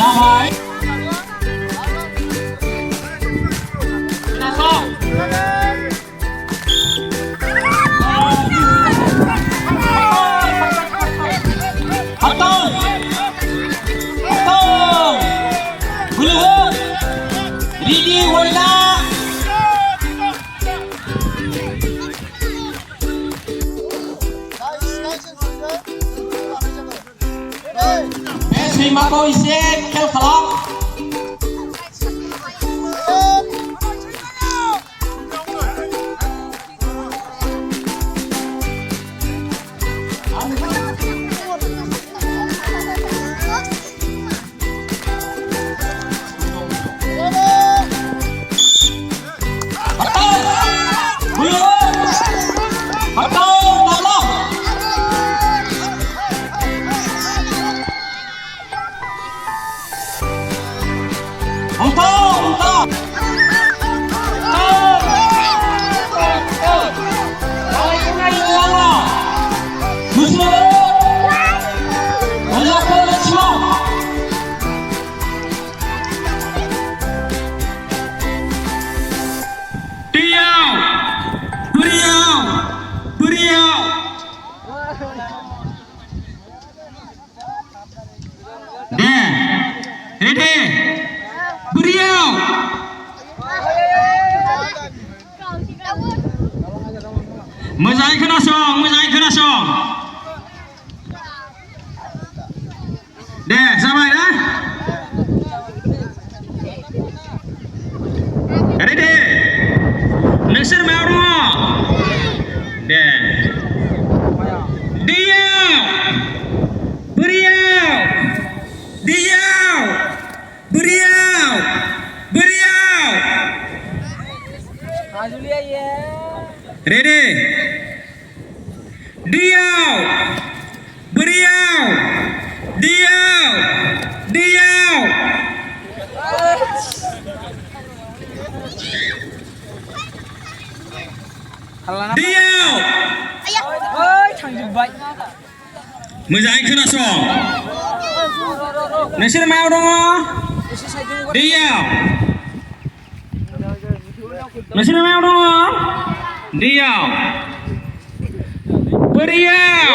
Damai. Nasong. Hatong. Hatong. Buluh. Ridi Wala. Messi Mako Isek Kel Kalong. Mozaik kenasong. Deh, sampai dah. Ready? Nasir Mauro. Deh. Diau. Beriau. Diau. Beriau. Beriau. Ready? Diau, beriau, diau, diau. Diau. Mozaik kenasong. Nasir mau dong. Diau. Nasir mau dong. Diau. Beriau.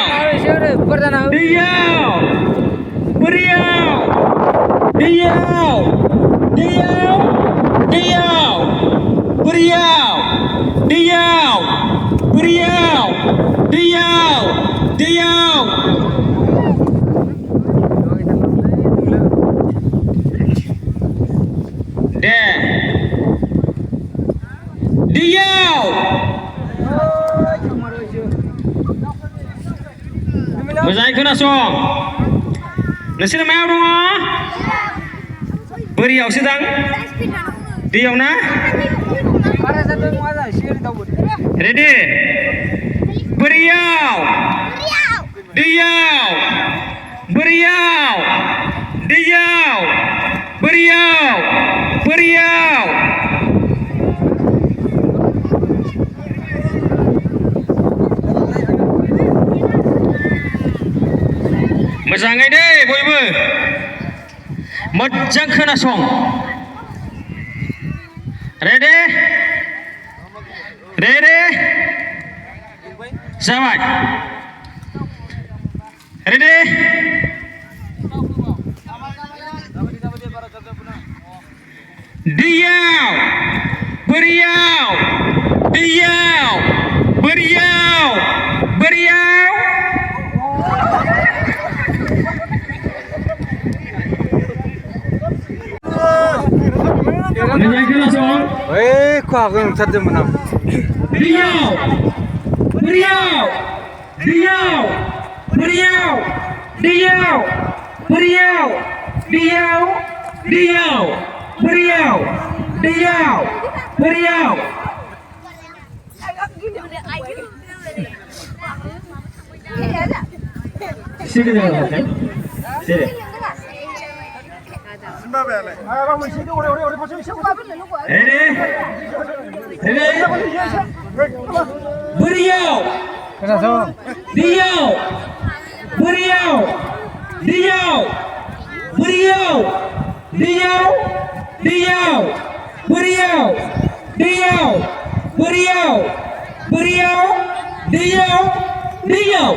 Diau. Beriau. Diau. Diau. Diau. Beriau. Diau. Beriau. Diau. Diau. Deh. Diau. Mozaik kenasong. Nasir mau dong. Beriau sedang. Diau na. Ready? Beriau. Diau. Beriau. Diau. Beriau. Beriau. Moजाङै deh bयबो मोजां खोनासं ready जाबाय ready diau beriau diau beriau beriau Mozaik kenasong. Kok aku yang tadi menang. Beriau, beriau, beriau, beriau, diau, beriau, diau, diau, beriau, diau, beriau. Sini dulu, sini. Beriau, diau, beriau, diau, beriau. दैयाव दैयाव बोरियाव दैयाव बोरियाव बोरियाव दैयाव दैयाव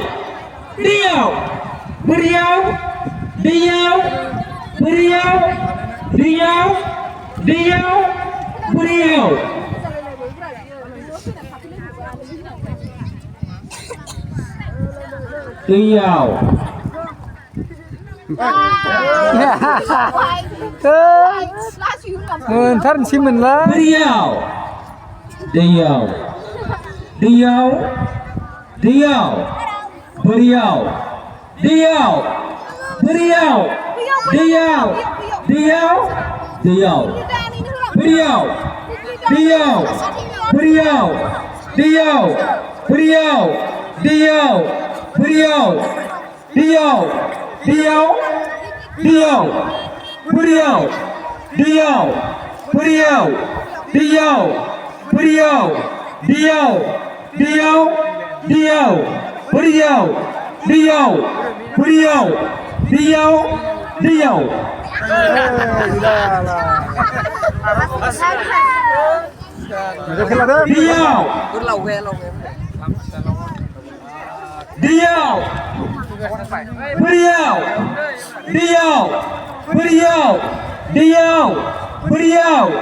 दैयाव बोरियाव दैयाव बोरियाव दैयाव दैयाव बोरियाव दैयाव मोनथारनोसै मोनला दैयाव दैयाव दैयाव दैयाव बोरियाव दैयाव बोरियाव दैयाव दैयाव दैयाव बोरियाव दैयाव बोरियाव दैयाव बोरियाव दैयाव बोरियाव दैयाव दैयाव दैयाव बोरियाव दैयाव बोरियाव दैयाव बोरियाव दैयाव दैयाव दैयाव बोरियाव दैयाव बोरियाव दैयाव दैयाव दैयाव दैयाव बोरियाव दैयाव बोरियाव दैयाव बोरियाव दैयाव बोरियाव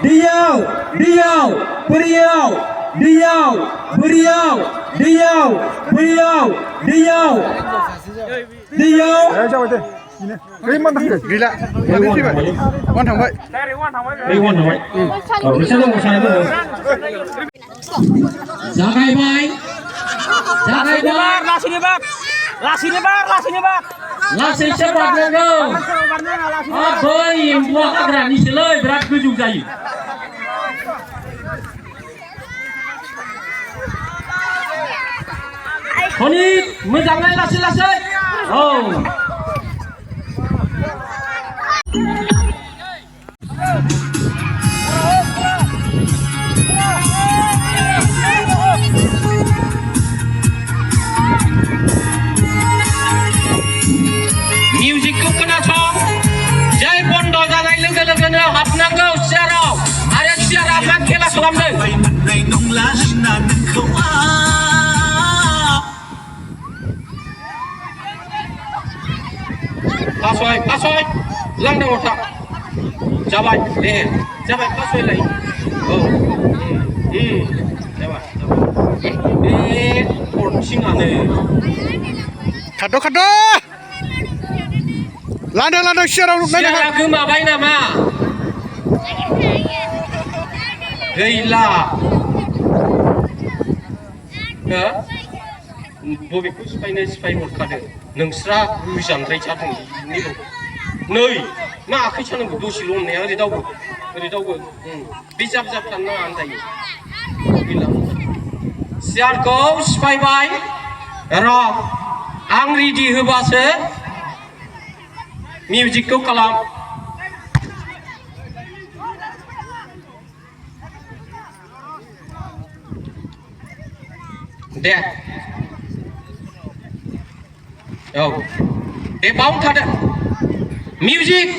दैयाव दैयाव बोरियाव दैयाव बोरियाव दैयाव बोरियाव दैयाव दैयाव जाबाय दे बै मान थांखो गैला मान फैबाय मान थांबाय बै वन थांबाय औ बिसोर दङ सानैबो जागायबाय जागायबाय लासैसो बारनांगौ बै एम्फौआ हाग्रानिसोलै बिराद गोजौ जायो हनि मोजाङै लासै लासै औ मिउजिकखौ खोनासं जै बन्द जानाय लोगो लोगोनो हाबनांगौ सियाराव आरो सियारा मा खेला खालामदों पासय लांदांआव था जाबाय दे जाबाय पासयलाय औ जाबाय बे पर्थिंआनो खाद' लांदां सियाराव सियारा गोमाबाय नामा गैला बबेखौ सिफाय हरखादों नोंस्रा गोजानद्राय जादों नै मा आखाइ सानांगौ दसेल' हमनाया ओरै दावबो बे जाब थानो नाङा आन्दायो गैला सियारखौ सिफायबाय र' आं रेडि होबासो मिउजिकखौ खालाम दे औ दे बावनो थादो मिउजिक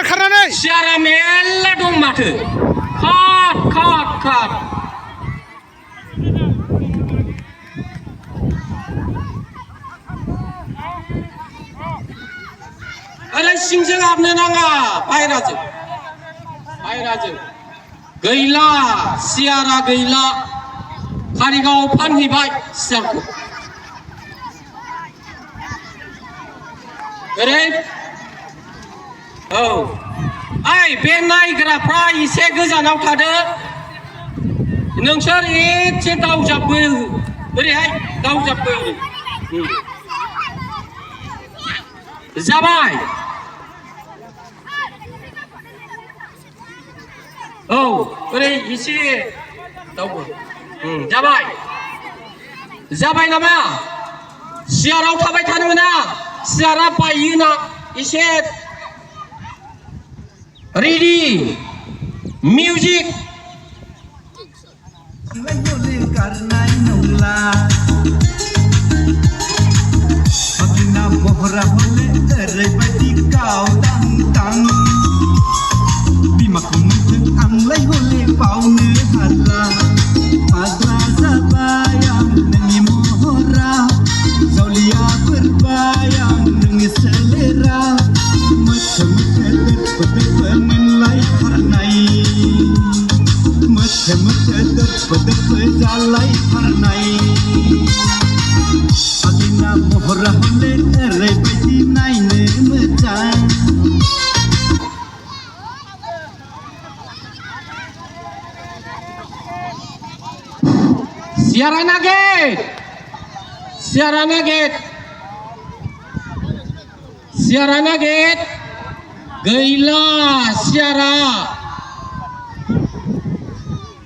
खारनानै सियारा मेल्ला दं माथो खाट ओरै सिंजों हाबनो नाङा बायराजों गैला सियारा गैला कारिगाव फानहैबाय सियारखौ ओरै औ ओइ बे नायग्राफ्रा एसे गोजानाव थादो नोंसोर एसे दावजाबबो ओरैहाय दावजाबबो जाबाय औ ओरै एसे दावबो जाबाय जाबाय नामा सियाराव थाबाय थानो मोना सियारा बायोना एसे रेडि मिउजिक Bora hole oरैबायदि गावदां दां बिमाखौ नों आंलाय हले बावनो हाला फाग्ला जाबाय आं नोंनि महरा जावलिया फोरबाय आं नोंनि सोलेरा मोथो मोथो दोदफो दोदफो मोनलायथारनाय मोथो मोथो दोदफो दोदफो जालायथारनाय आंना महरा हले ओरैबायदि नायनो मोजां Siarana Gate Siarana Gate Siarana Gate gila siara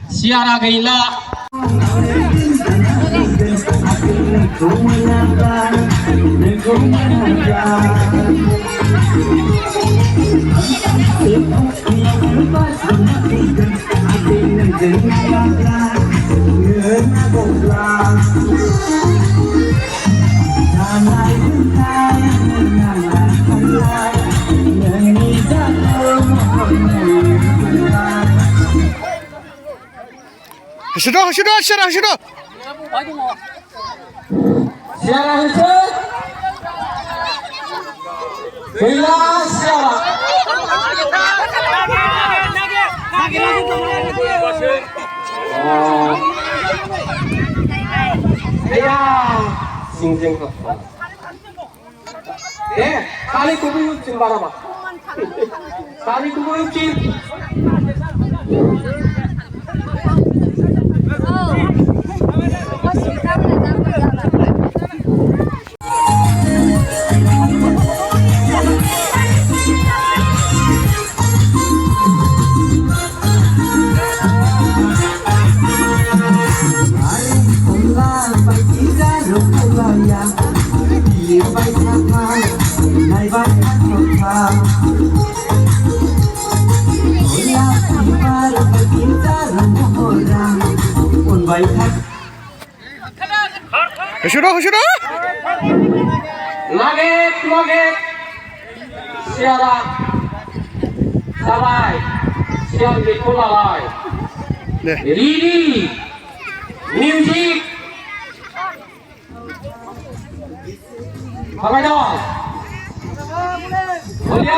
siara gila Sudah, siara. siara itu gila siara ya sing apa kali kubu yucin barama kali kubu yucin Sudah. Nugget siara sabai siang dikulai ready music apa dong boleh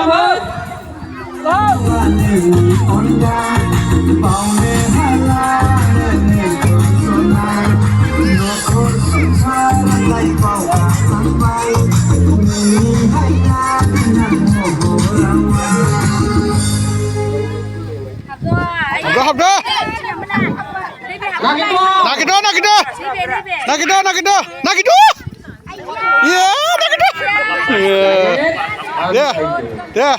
Habda. Nagido. Ya, nagido. Ya.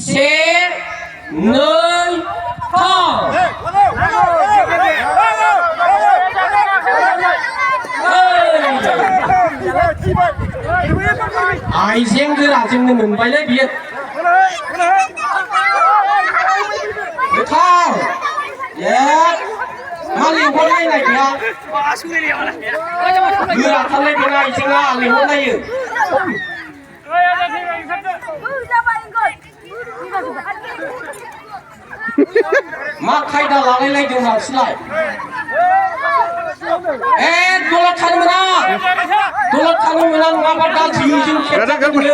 से नै थाम आइजें गोराजोंनो मोनबायलै बियो गोथाव मा लिंहरलायनाय गैया गोराथारलाय बेना आइजेंआ लिंहरलायो मा खायदा लालायलायदों मानसिलाय दलद थानो मोना नङाबा दा जिउजों खेबजागोन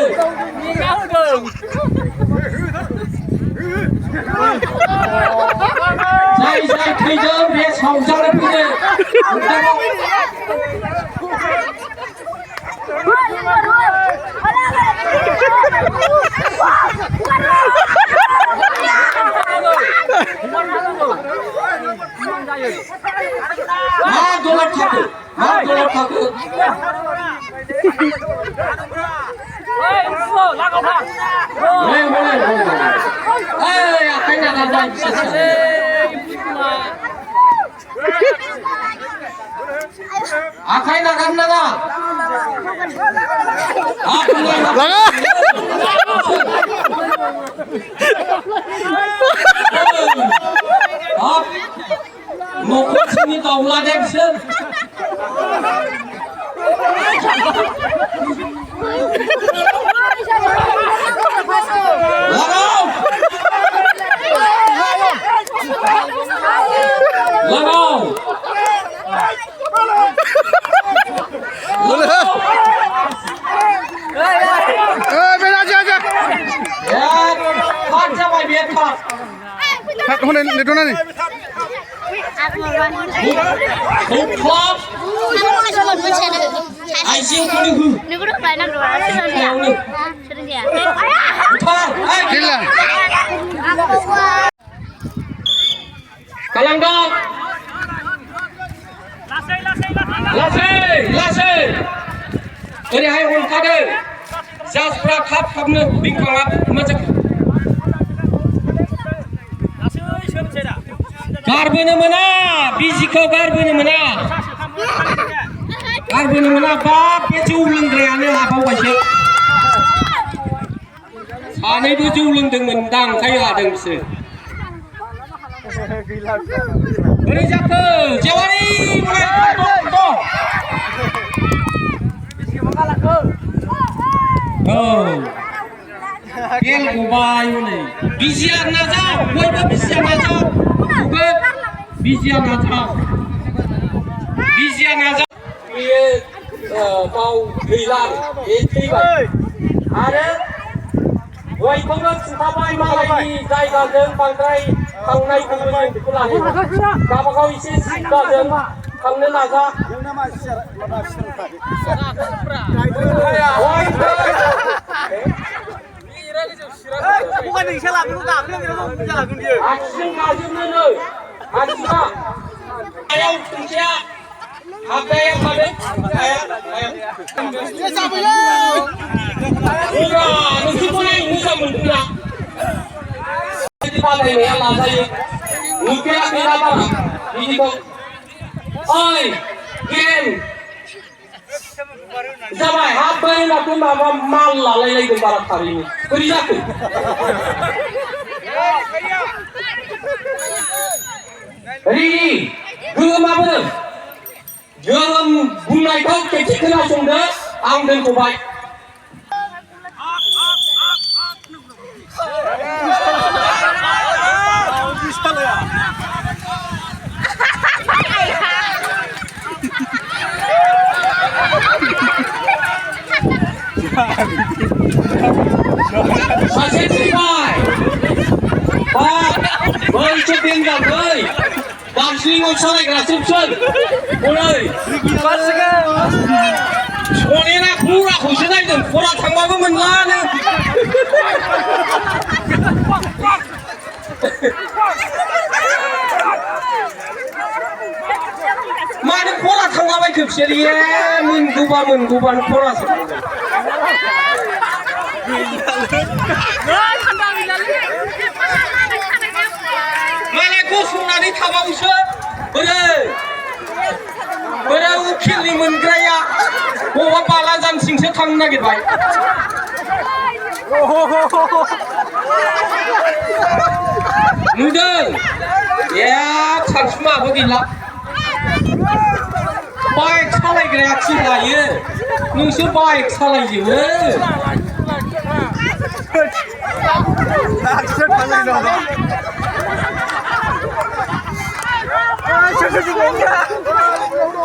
जाय थैदों बे सावजानो फैदों मा दलद थाखो आखाइ नागारबाय आखाइ नागारनो नाङा न'खरनि दाउला दे बिसोर लगाओ जाबाय बे हनै नेटनानै Kalangdong लासै ओरैहाय हमखादो जाजफ्रा थाबनो बिंखाङा मोजां गारबोनो मोना बिजिखौ गारबोनो मोना बाब बे जौ लोंग्रायानो हाबावबायसो सानैबो जौ लोंदोंमोन दां ओंखाय हादों बिसोर बोरै जाखो जेवारि बेल गबाय हनै बिजिया नाजाव बयबो बिजिया नाजाव बिजिया नाजाव बेयो बाव गैला बे थैबाय आरो बयखौबो खिन्थाबाय मालायनि जायगाजों बांद्राय थांनाय जों बेखौ लायो गावबागाव एसे सिद्धाजों थांनो नाजा आथिं गाजोबनो नै आथिङा आयाव खुन्थिया हाबनाया थादों नोंसोरखौलाय मोजां मोनदोंना बादायनाया लाजायो नुफेराखै ना बारा बिदिखौ ओइ गेम जाबाय हाबबाय माथो माबा माल लालायलायदों बारा थारैनो बोरै जाखो रेडि गोगोमाबो जों बुंनायखौ खेबसे खोनासंदो आं दोनथ'बाय सासे फैबाय बैसो बेंगालै दार्जिलिंआव सालायग्रासो बिसोर हनै सनेना खराखौसो नायदों खरा थांबाबो मोनलानो मानो खरा थांलाबायखो बिसोर मोनगौबानो खरासो मालाय गसंनानै थाबावसो बोरै उखिलनि मोनग्राया बबा बालाजानसिंसो थांनो नागिरबाय नुदों एक सानसुमाबो गैला बाइक सालायग्राया थिन लायो नोंसोर बाइक सालायजोबो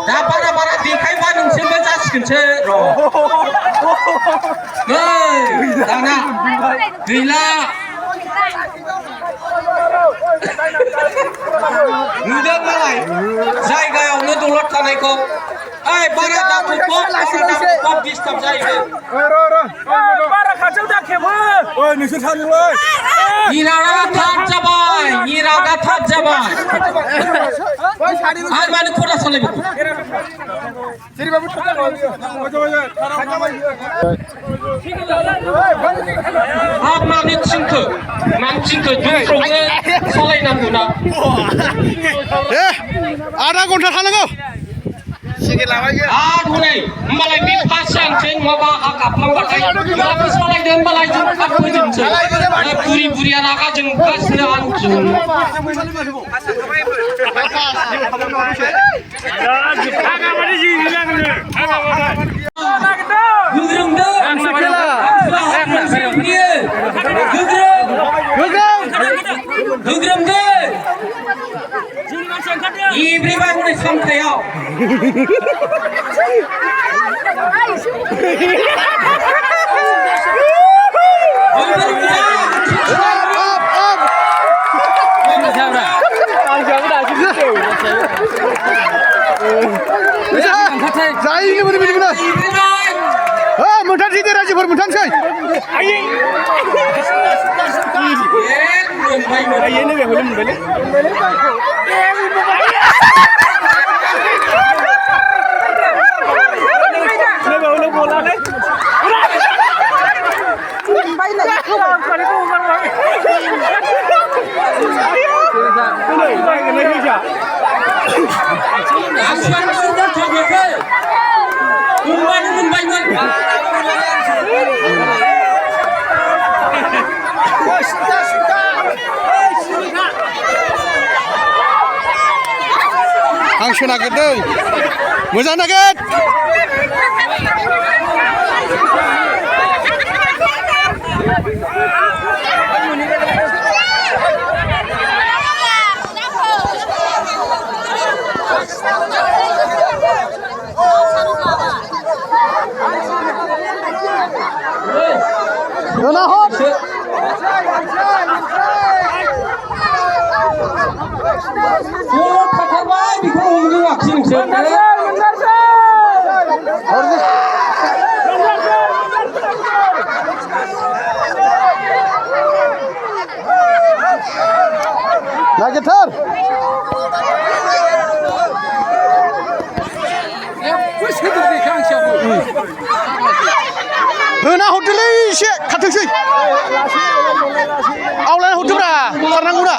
दा बारा बारा देखायबा नोंसोरबो जासिगोनसो र' नै दाना गैला नुदों मालाय जायगायावनो दलद थानायखौ ओइ बारा दाखुब डिस्टार्ब जाहैगोन बारा खाथियाव दाखेबो नोंसोर सानोलाय निरागा थाब जाबाय निरागा थाब जाबाय आरो मानो खरा सालायबो हाब मानो थिंखो दुफ्रावनो सालायनांगौ ना आधा घन्टा थानांगौ आरो हनै होमबालाय बे पास जानोसै नङाबा हा गाबलांबाथाय माबो सालायदों होमबालाय जों थाब फोजोबनोसै बुरि बुरिया रागा जोंगासिनो आंजों गोग्रोमदो एब्रेबाय हनै सामथायाव जायैनो बोरै बिदिखौनो मोनथामसै दे रायजोफोर मोनथामसै हांसो नागिरदों मोजां नागिर थाथारबाय बेखौ हमनो रोङाखिसै नोंसोर नागिरथार होना हरदोलै एसे खाथोंसै आवलायना हरदोब्रा खारनांगौना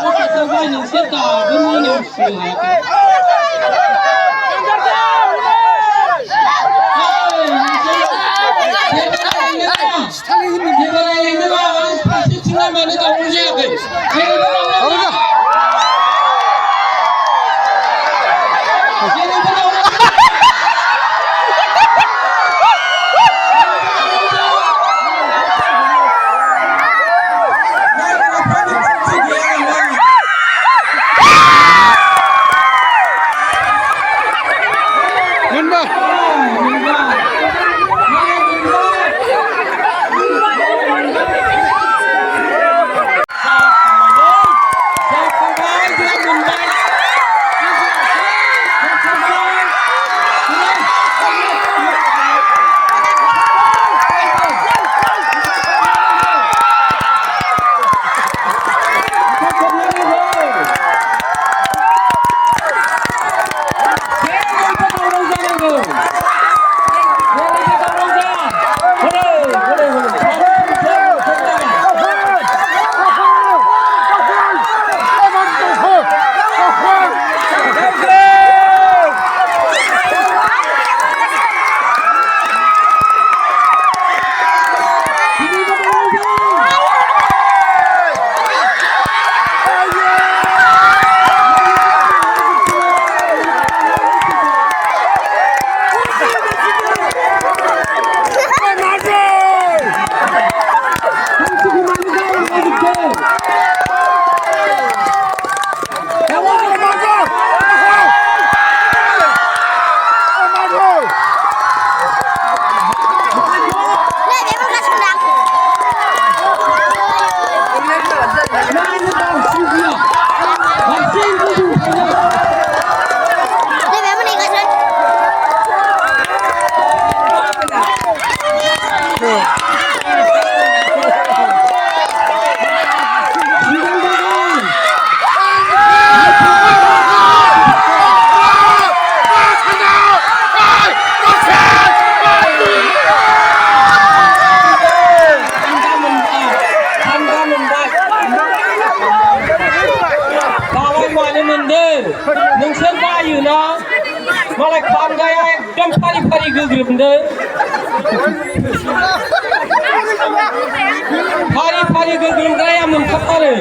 नोंसोर बायोना मालाय खांगाया एकदम फारि फारि गोग्रोमदों फारि फारि गोग्रोमग्राया मोनखाथारो